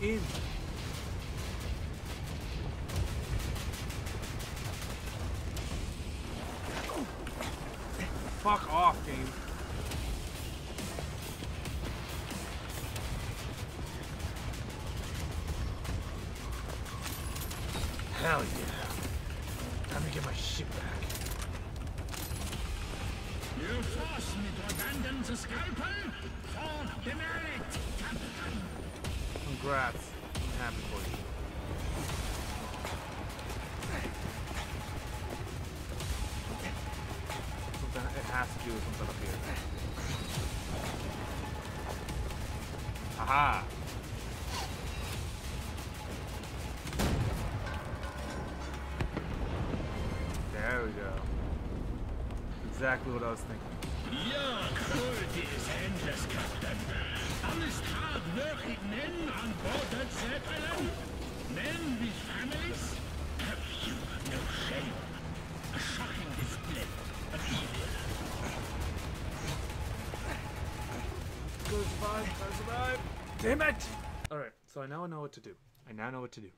in. Fuck off, game. Hell yeah. Time to get my shit back. You force me to abandon the scalpel for demerit, Captain. Congrats. I'm happy for you. Something, it has to do with something up here. Aha! There we go. Exactly what I was thinking. Your cruelty is endless, Captain. Honest, hard-working men on board that Zeppelin? Men with families? Have you no shame? A shocking display of evil. Go survive, go survive! Damn it! Alright, so I now know what to do. I now know what to do.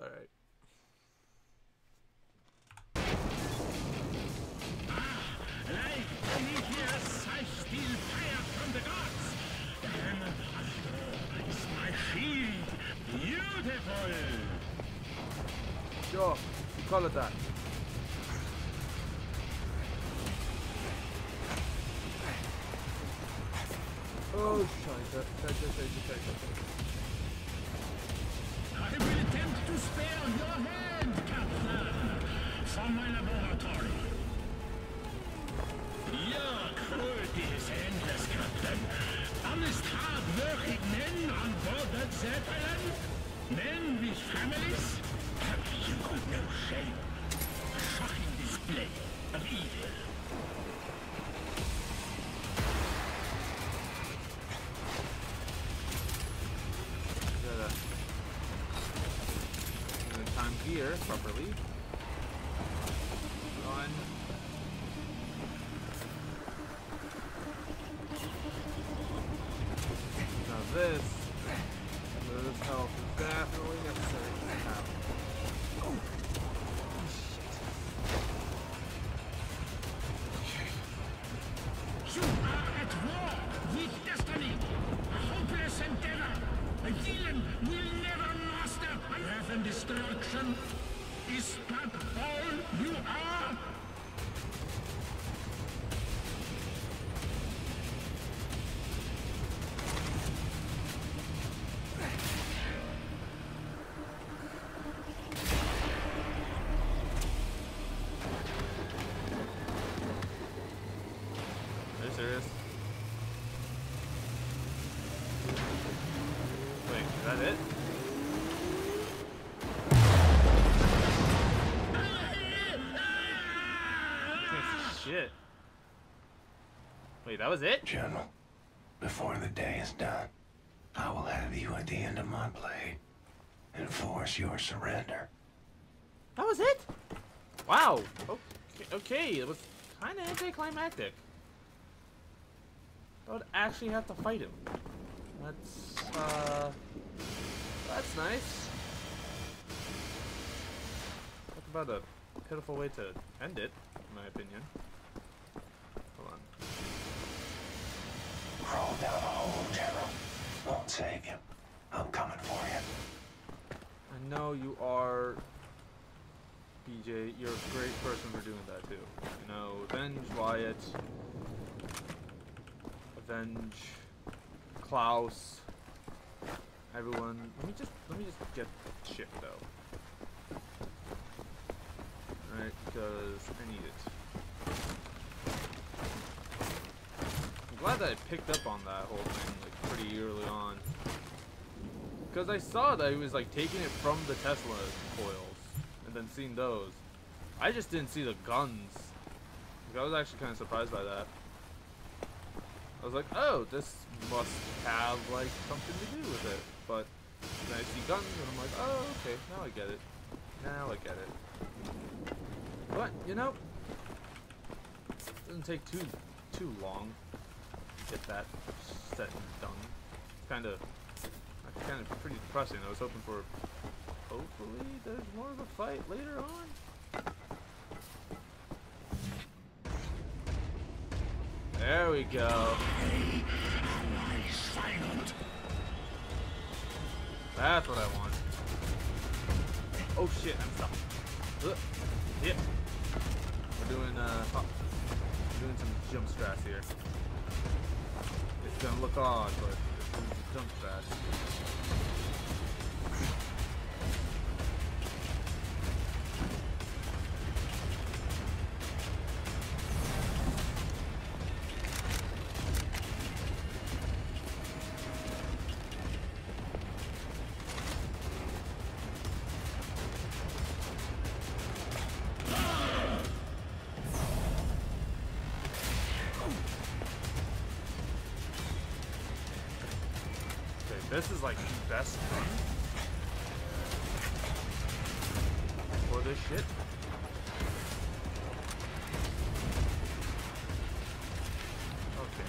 Alright. Like Prometheus, I steal fire from the gods. Then, after all, it's my shield. Beautiful! Sure, call it that. Oh, shite. I will attempt to spare your hand, Captain, from my laboratory. Your cruelty is endless, Captain. Honest, hard-working men on board that Zeppelin? Men with families? Have you no shame? A shocking display of evil. Time gear properly. Run. Now this health is definitely necessary now. Oh shit. You are at war with destiny. A hopeless endeavor. A villain will never master wrath and destruction. Is that all you are? Are you serious? Wait, is that it? Shit. Wait, that was it? General, before the day is done, I will have you at the end of my blade and force your surrender. That was it? Wow. Okay, it was kind of anticlimactic. I would actually have to fight him. That's nice. Talk about a pitiful way to end it, in my opinion. Hold on. Crawl down a hole, General. Won't save you. I'm coming for you. I know you are, BJ. You're a great person for doing that too. You know, avenge Wyatt, avenge Klaus, everyone. Let me just get shit though. Alright, because I need it. I'm glad that I picked up on that whole thing like pretty early on. Because I saw that he was like taking it from the Tesla coils and then seeing those. I just didn't see the guns. Like, I was actually kind of surprised by that. I was like, oh, this must have like something to do with it. But then I see guns and I'm like, oh, okay, now I get it. Now I get it. But you know, it doesn't take too long to get that set and done. kind of pretty depressing. I was hoping for, hopefully, there's more of a fight later on. There we go. That's what I want. Oh shit, I'm stuck. Yeah. We're doing some jump strats here. It's gonna look odd, but it's doing some jump strats. This is like the best thing for this shit. Okay.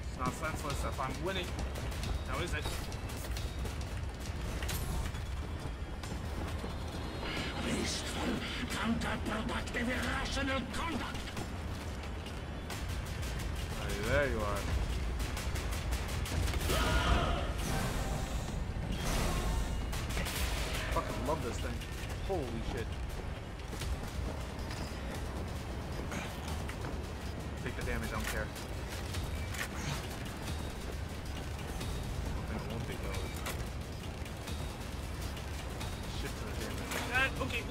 It's not senseless if I'm winning. Now is it? Wasteful, counterproductive, irrational conduct. Hey, there you are. Fucking love this thing. Holy shit. Take the damage, I don't care. I won't take those. Shit to the damage. Okay.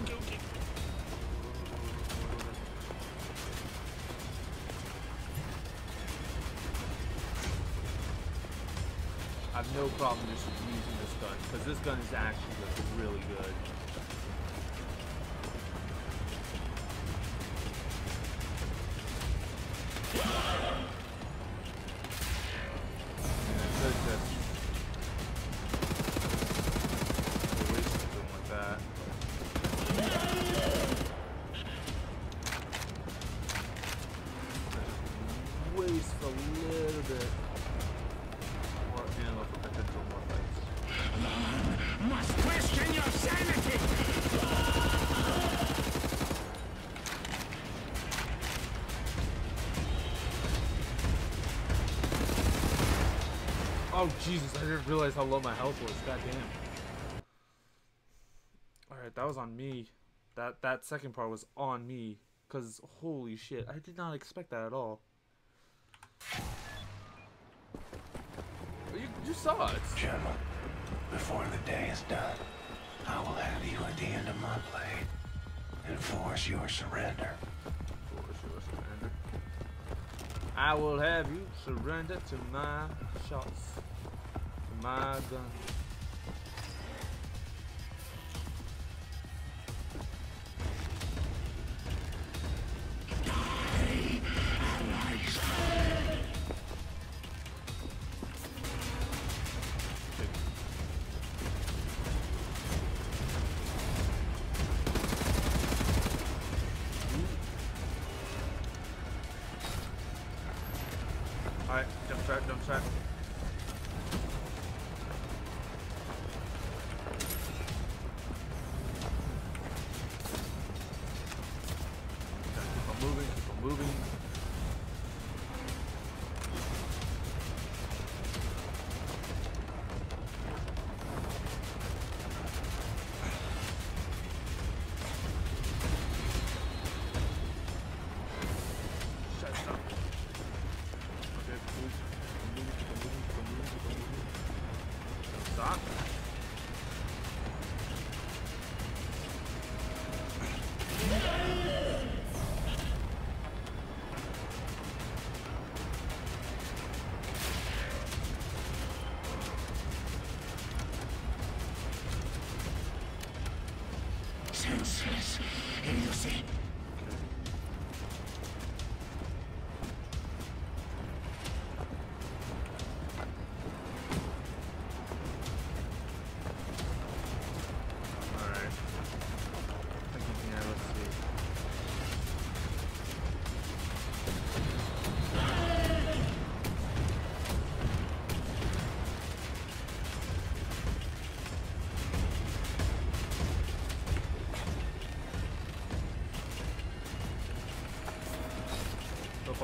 I have no problem just using this gun, because this gun is actually really good. Oh Jesus, I didn't realize how low my health was. God damn. Alright, that was on me. That second part was on me. Cause holy shit, I did not expect that at all. You saw it. General, before the day is done, I will have you at the end of my blade. Enforce your surrender. I will have you surrender to my shots, to my gun. Alright, jump start. Keep on moving. Shut up. Stop. Senseless, idiocy.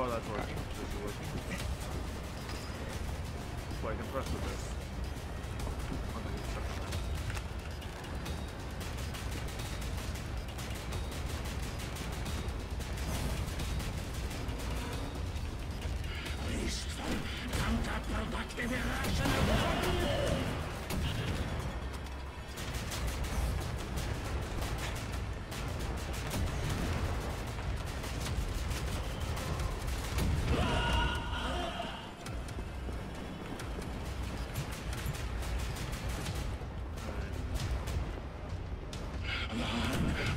far that's working. This is working. Quite impressed with this. Counterproductive irrational.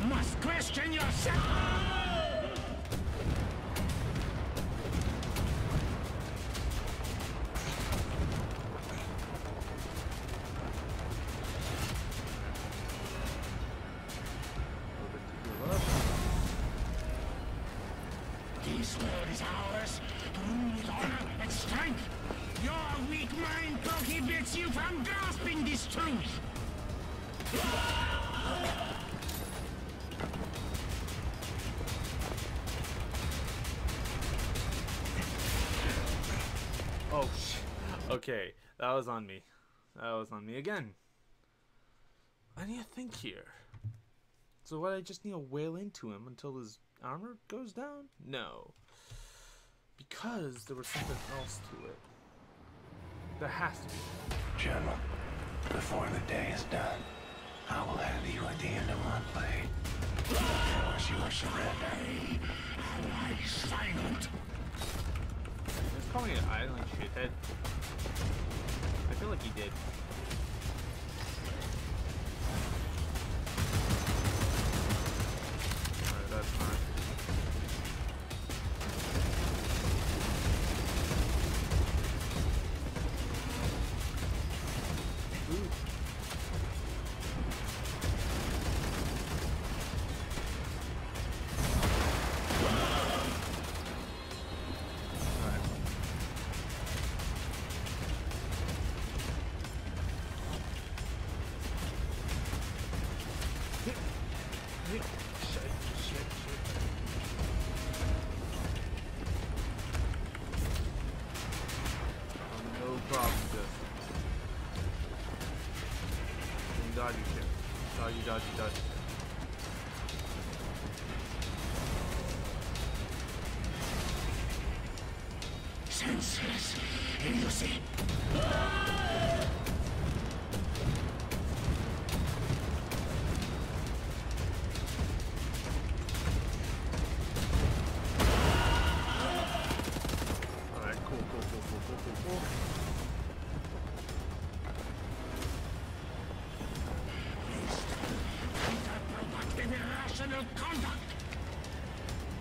Must question yourself. This world is ours, to rule with honor and strength. Your weak mind prohibits you from grasping this truth. Oh, okay, that was on me. That was on me again. I need to think here. So what, I just need to wail into him until his armor goes down? No. Because there was something else to it. There has to be. General, before the day is done, I will have you at the end of my blade. Force your surrender. Ally silent. He's calling it island shithead. I feel like he did. Alright, that's fine. Ooh. No problem with this. Dodgy shit. Dodgy shit. Senseless. You see. Alright, cool. Counterproductive irrational conduct.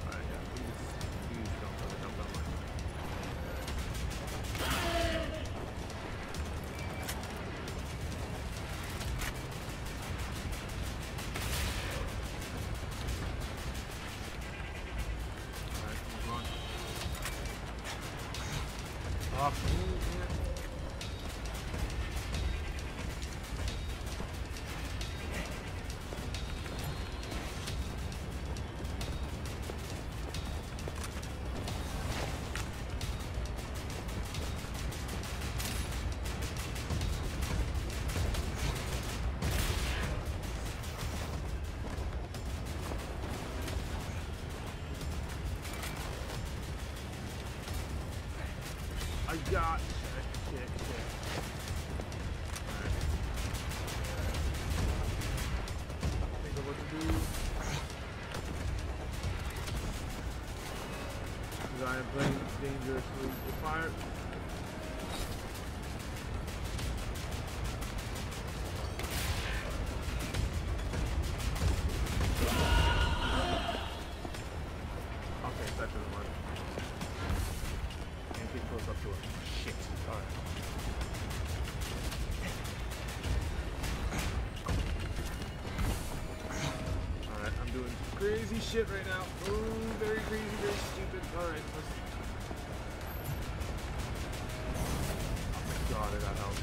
Alright, yeah, please don't mind. Alright, move on. Off move, man. I got shit. Alright. Think of what to do. Because I am playing dangerously with fire. Okay, that doesn't work. Can't get close up to her. Shit. Alright. Alright, I'm doing crazy shit right now. Ooh, very crazy, very stupid. Alright, let's... Oh my god, I got help.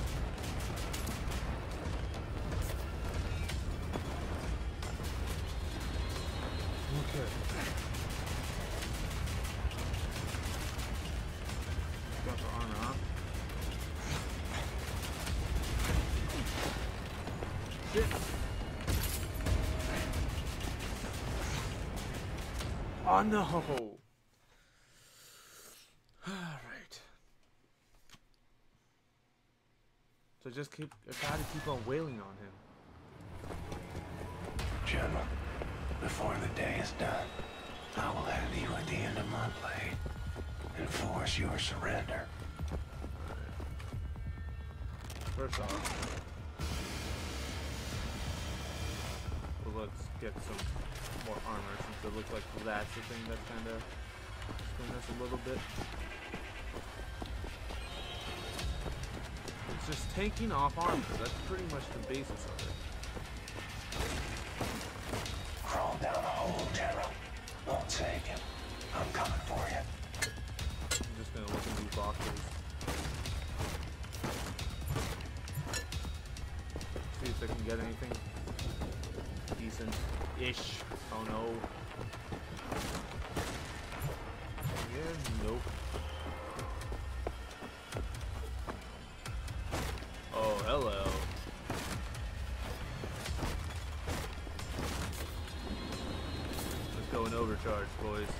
Okay. Got the armor, huh? Shit. Oh no! Alright. So I gotta keep on wailing on him. General, before the day is done, I will have you at the end of my blade and force your surrender. First off, well, let's get some more armor since it looks like that's the thing that's kind of screwing us a little bit. It's just taking off armor. That's pretty much the basis of it. Crawl down the hole, General. Won't take him. I'm coming for you. I'm just gonna look in these boxes. See if I can get anything decent-ish. Oh no. Yeah, nope. Oh, hello. Let's go in overcharge, boys.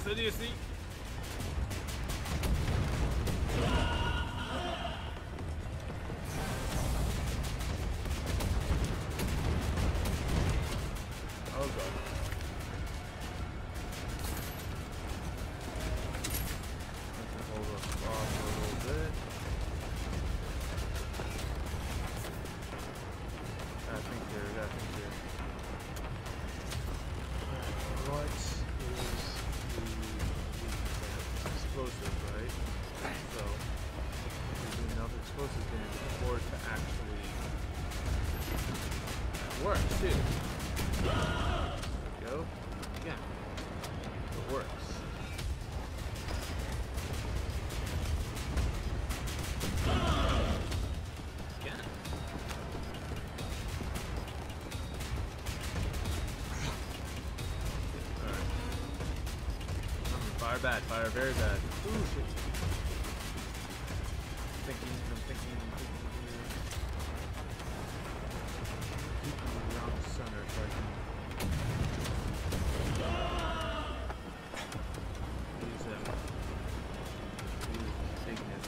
Idiocy. Oh god. I can hold us off for a little bit. Gotta think here. What is explosive, right? So there's enough explosive damage for it to actually work too. There we go. Again. It works. Again. Alright. Fire bad, fire very bad. Ooh, shit. I'm thinking here. Keep them around the center so I can use them. Use bigness.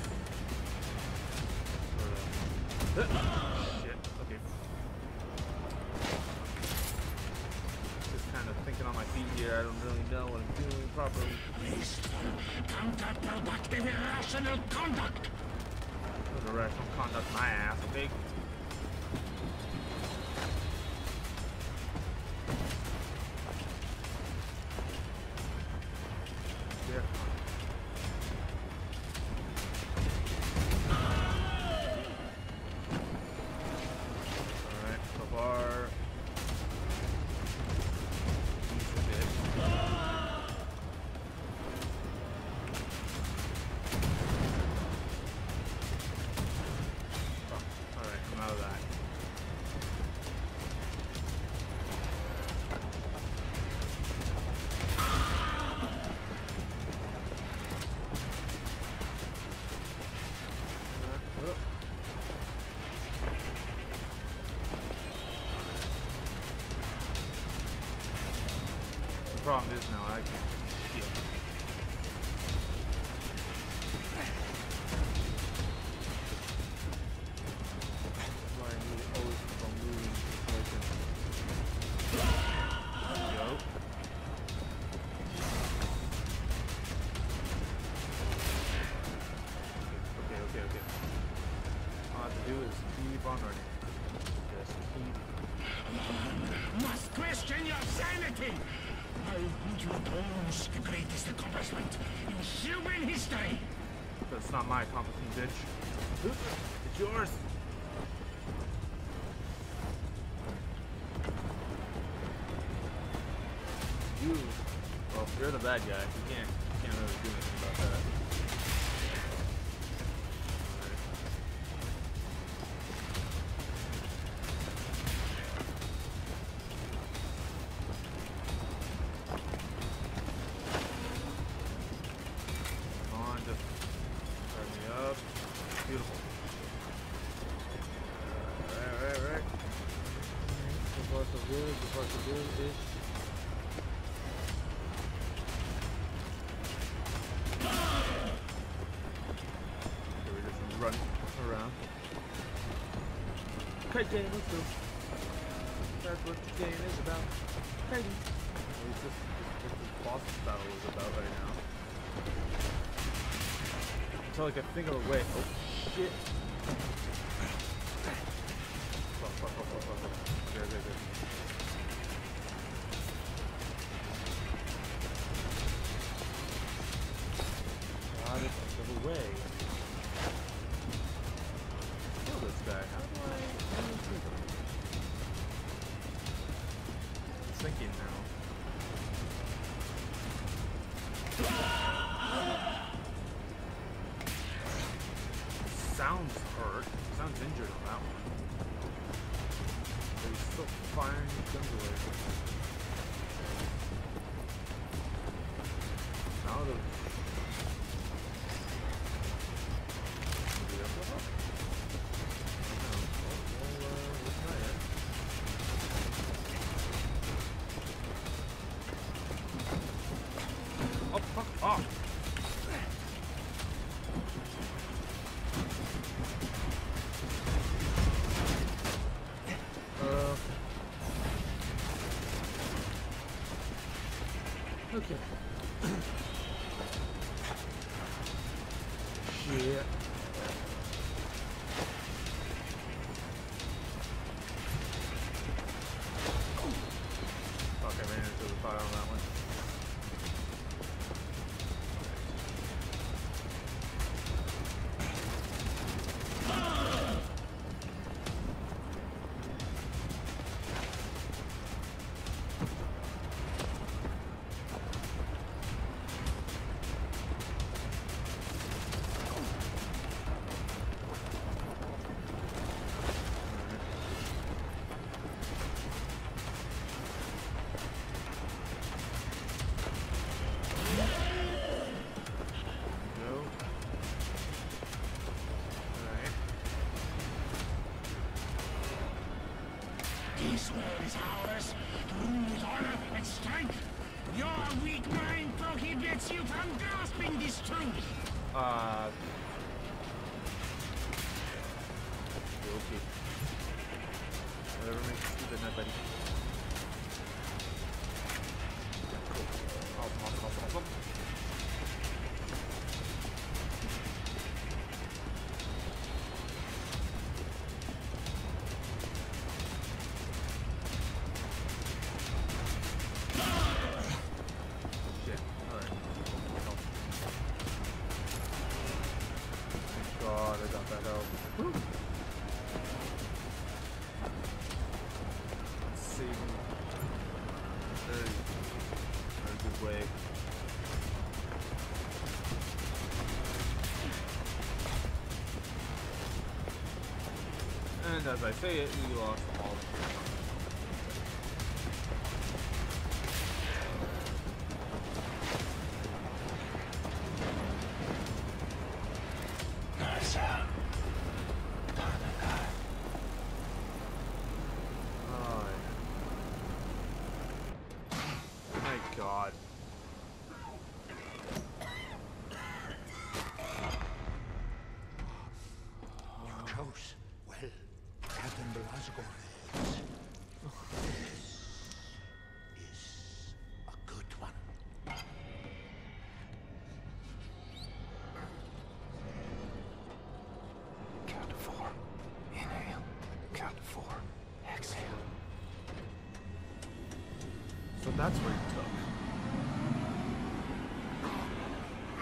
Shit, okay. Just kind of thinking on my feet here. I don't really know what I'm doing properly. Counterproductive irrational conduct! Irrational conduct, my ass, okay? Yeah. Alright, so far. The problem is now I can't heal. That's why I need to always keep on moving so I can go. Okay. All I have to do is keep on running. Just keep. Must question your sanity! I'll put your bones the greatest accomplishment in human history. That's not my accomplishment, bitch. It's yours. You, well, you're the bad guy. You can't really do anything about that. Okay, Jane, let's go. That's what the game is about. Hey. At least this boss battle is about right now. Until I can think of a way. Oh, shit. Fuck. There. God, it's think of a way. Kill this guy. How do I kill him? I'm thinking now. Sounds hurt. Sounds injured on that one. But he's still firing guns away. Now the... Oh, fuck off! Okay. Shit. Fuck, I ran into the fire on that one. This world is ours, to rule with honor and strength. Your weak mind prohibits you from grasping this truth. Okay. Whatever makes you good night, buddy. Cool. Awesome. God, I got that out. Woo. Let's see. Very good way. And as I say it, we lost all of them. God. You chose well, Captain Blazkowicz. This is a good one. Count to 4. Inhale. Count to 4. Exhale. So That's where you took. I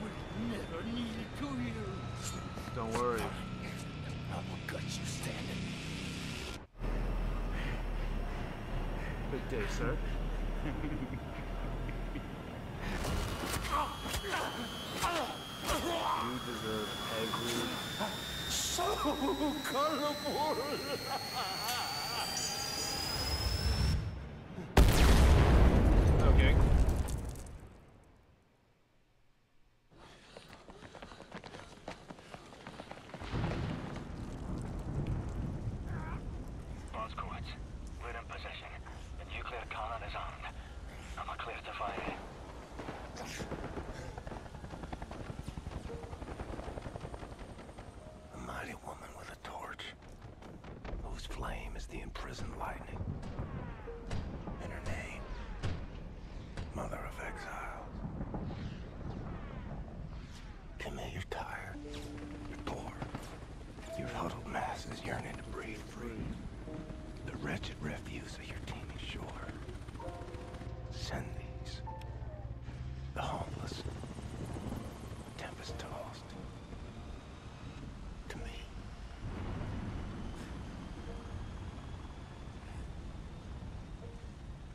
will never kneel to you. Don't worry. I will gut you standing. Good day, sir. You deserve every... So colorful. Okay. Blazkowicz, we're in possession. The nuclear cannon is armed. Am I clear to fire? A mighty woman with a torch, whose flame is the imprisoned lightning. And her name, Mother of Exiles. Come here, you're tired. You're bored. Your huddled masses yearning to breathe free. The wretched refuse of your teeming shore. Send these. The homeless. Tempest-tossed. To me.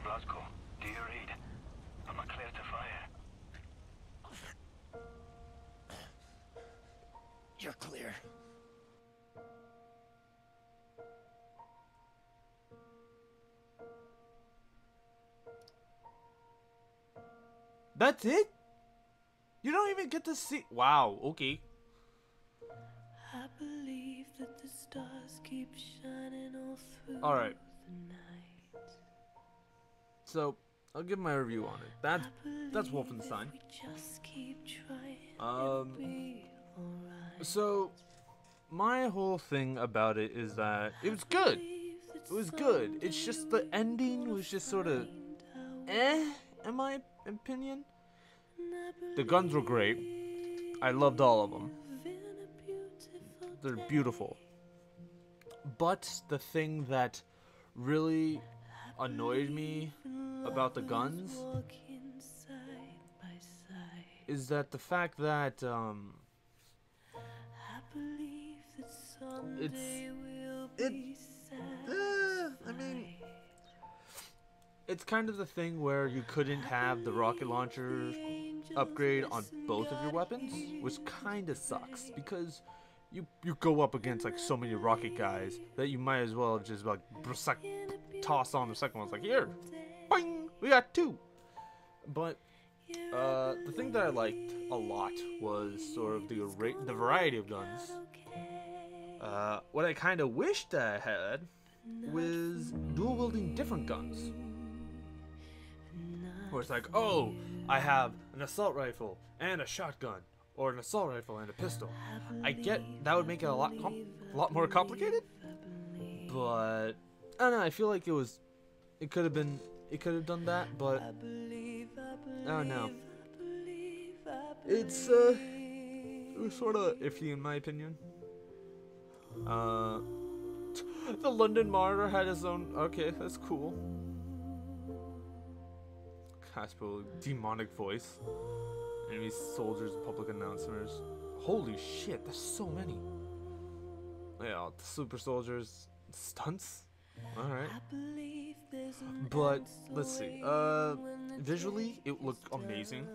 Blazko, do you read? Am I clear to fire? You're clear. That's it? You don't even get to see... Wow, okay. I believe that the stars keep shining all through Alright. the night. So, I'll give my review on it. That's Wolfenstein. We just keep trying, it'll be alright. So, my whole thing about it is that it was good. It was good. It's just the ending was just sort of in my opinion. The guns were great. I loved all of them. They're beautiful. But the thing that really annoyed me about the guns is that the fact that I mean, it's kind of the thing where you couldn't have the rocket launcher upgrade on both of your weapons, which kind of sucks because you go up against like so many rocket guys that you might as well just like toss on the second one. It's like, here, boing, we got two. But the thing that I liked a lot was sort of the variety of guns. What I kind of wished I had was dual wielding different guns. Where it's like, oh, I have an assault rifle and a shotgun, or an assault rifle and a pistol. I get that would make it a lot more complicated, but I don't know. I feel like it could have done that, but I don't know. It was sort of iffy in my opinion. The London Monitor had his own. Okay, that's cool. Caspo, demonic voice. Enemy soldiers, public announcements. Holy shit, there's so many. Yeah, the super soldiers, stunts. Alright. But let's see. Visually, it looked amazing.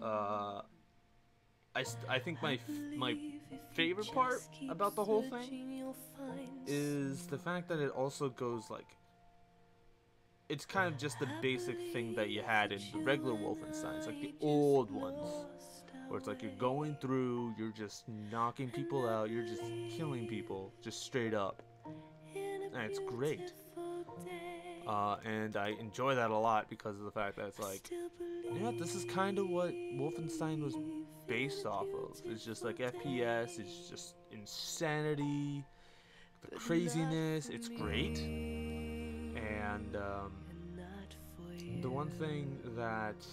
I think my favorite part about the whole thing is the fact that it also goes like, it's kind of just the basic thing that you had in the regular Wolfensteins, like the old ones, where it's like you're going through, you're just knocking people out, you're just killing people, just straight up, and it's great. And I enjoy that a lot because of the fact that it's like, yeah, this is kind of what Wolfenstein was based off of. It's just like FPS, it's just insanity, the craziness, it's great. And the one thing that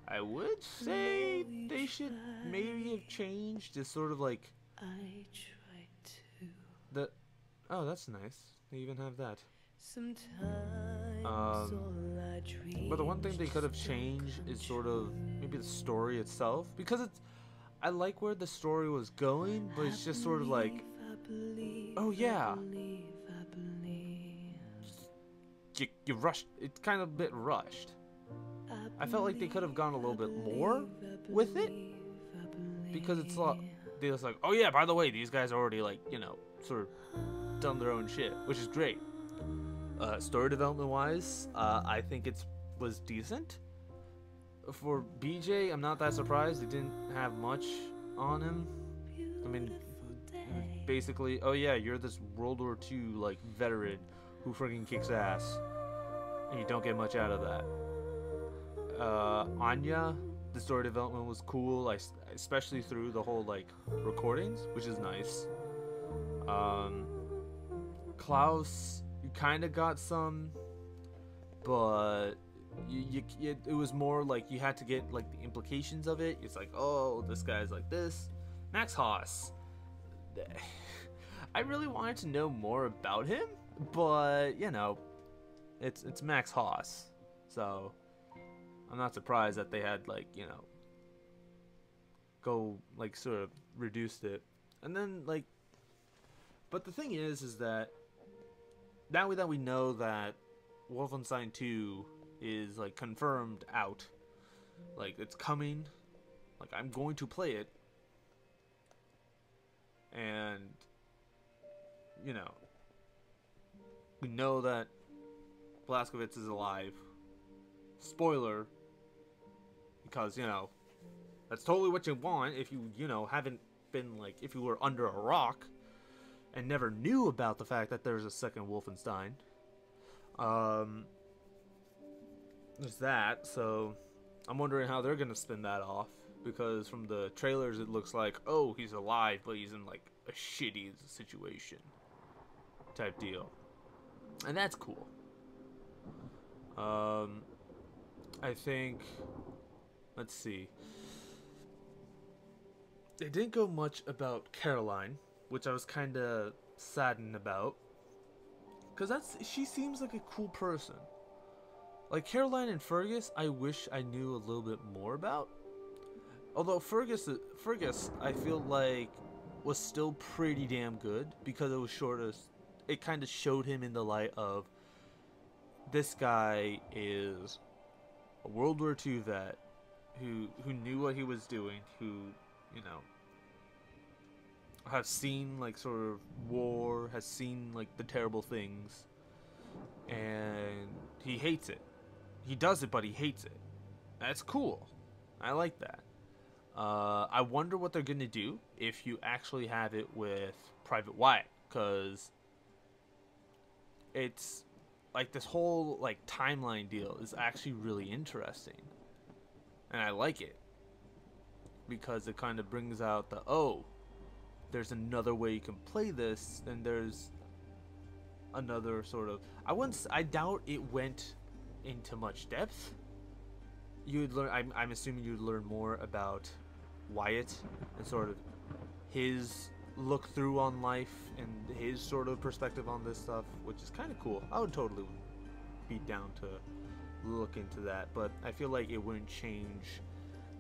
I would say they should maybe have changed is sort of like oh, that's nice. They even have that. Sometimes all I dream But the one thing they could have just changed don't is come sort of maybe the story itself, because I like where the story was going, but it's just sort of like, oh yeah, you rushed. It's kind of a bit rushed. I felt like they could have gone a little bit more with it, because it's like they was like, oh yeah, by the way, these guys are already like, you know, sort of done their own shit, which is great. Story development wise, I think it was decent. For BJ, I'm not that surprised. They didn't have much on him. I mean, basically, oh yeah, you're this World War II like veteran who friggin' kicks ass, and you don't get much out of that. Anya, the story development was cool, especially through the whole like recordings, which is nice. Klaus, you kind of got some, but it was more like you had to get like the implications of it. It's like, oh, this guy's like this. Max Haas, I really wanted to know more about him, but you know, it's Max Haas, so I'm not surprised that they had like, you know, go like sort of reduced it. And then like, but the thing is that now that we know that Wolfenstein 2 is like confirmed out, like it's coming, like I'm going to play it, and you know, we know that Blazkowicz is alive. Spoiler, because you know that's totally what you want if you know haven't been like, if you were under a rock and never knew about the fact that there's a second Wolfenstein. There's that, so I'm wondering how they're gonna spin that off, because from the trailers it looks like, oh, he's alive, but he's in like a shitty situation type deal, and that's cool. I think, let's see, they didn't go much about Caroline, which I was kind of saddened about, because she seems like a cool person. Like Caroline and Fergus, I wish I knew a little bit more about. Although Fergus, I feel like was still pretty damn good, because it was it kind of showed him in the light of, this guy is a World War II vet who knew what he was doing, who, you know, has seen like sort of war, has seen like the terrible things, and he hates it. He does it, but he hates it. That's cool. I like that. I wonder what they're gonna do if you actually have it with Private Wyatt, because it's like this whole like timeline deal is actually really interesting, and I like it, because it kind of brings out the, oh, there's another way you can play this, and there's another sort of, I doubt it went into much depth. You'd learn, I'm assuming you'd learn more about Wyatt and sort of his look through on life and his sort of perspective on this stuff, which is kind of cool. I would totally be down to look into that, but I feel like it wouldn't change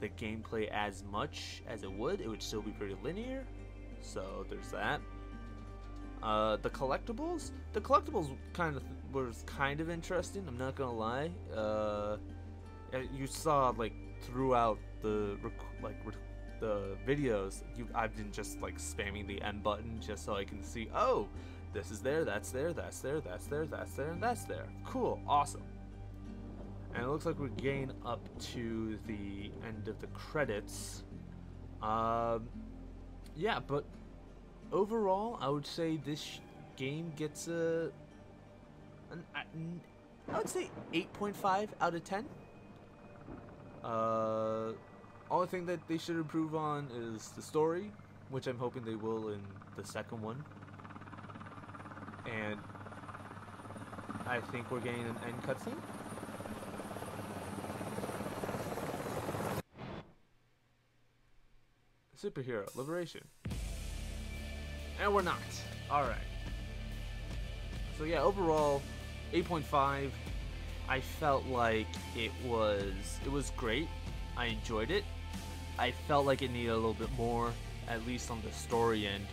the gameplay as much as it would. It would still be pretty linear, so there's that. The collectibles kind of was kind of interesting, I'm not gonna lie. You saw like throughout the the videos, I've been just like spamming the N button just so I can see, oh, this is there, that's there, that's there, that's there, that's there, and that's there. Cool, awesome. And it looks like we're getting up to the end of the credits. Yeah, but overall, I would say this game gets I would say 8.5 out of 10. Only thing that they should improve on is the story, which I'm hoping they will in the second one. And I think we're getting an end cutscene. Superhero Liberation. And we're not. Alright. So yeah, overall, 8.5. I felt like it was great. I enjoyed it. I felt like it needed a little bit more, at least on the story end.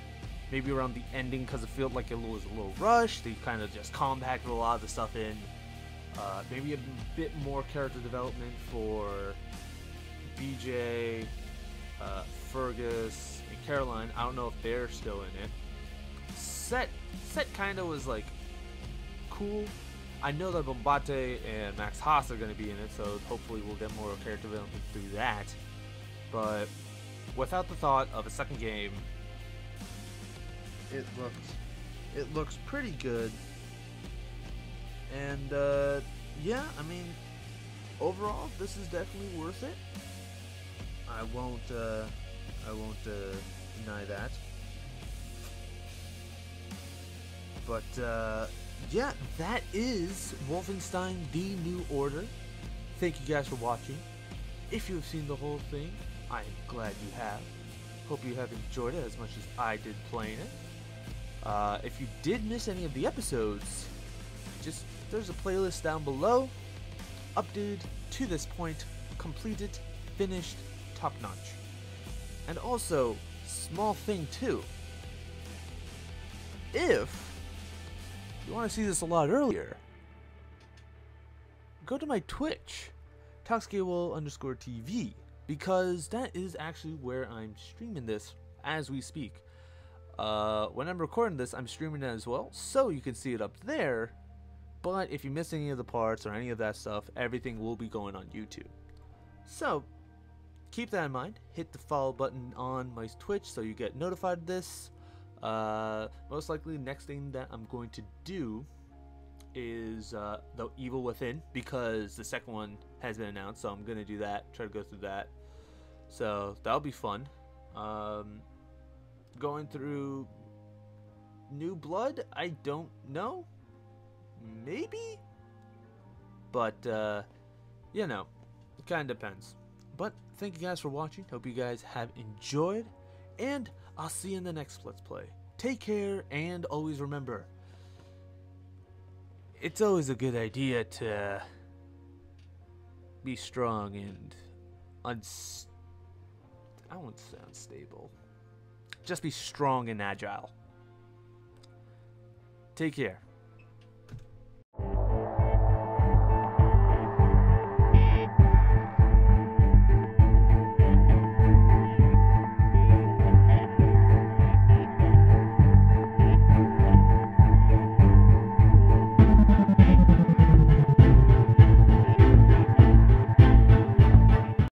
Maybe around the ending, because it felt like it was a little rushed. They kind of just compacted a lot of the stuff in. Maybe a bit more character development for BJ, Fergus, and Caroline. I don't know if they're still in it. Set kind of was like cool. I know that Bombate and Max Haas are going to be in it, so hopefully we'll get more character development through that. But without the thought of a second game, it looks pretty good. And yeah, I mean, overall, this is definitely worth it. I won't deny that. But yeah, that is Wolfenstein: The New Order. Thank you guys for watching. If you have seen the whole thing, I am glad you have. Hope you have enjoyed it as much as I did playing it. If you did miss any of the episodes, there's a playlist down below. Updated to this point, completed, finished, top notch. And also, small thing too. If you want to see this a lot earlier, go to my Twitch, ToxicAWOL_TV, because that is actually where I'm streaming this as we speak. When I'm recording this, I'm streaming it as well, so you can see it up there. But if you miss any of the parts or any of that stuff, everything will be going on YouTube. So keep that in mind. Hit the follow button on my Twitch so you get notified of this. Most likely, next thing that I'm going to do is The Evil Within, because the second one has been announced, so I'm going to do that, try to go through that. So that'll be fun. Going through New Blood, I don't know. Maybe? But, you know, it kind of depends. But thank you guys for watching. Hope you guys have enjoyed. And I'll see you in the next Let's Play. Take care, and always remember, it's always a good idea to be strong and I won't say unstable. Just be strong and agile. Take care.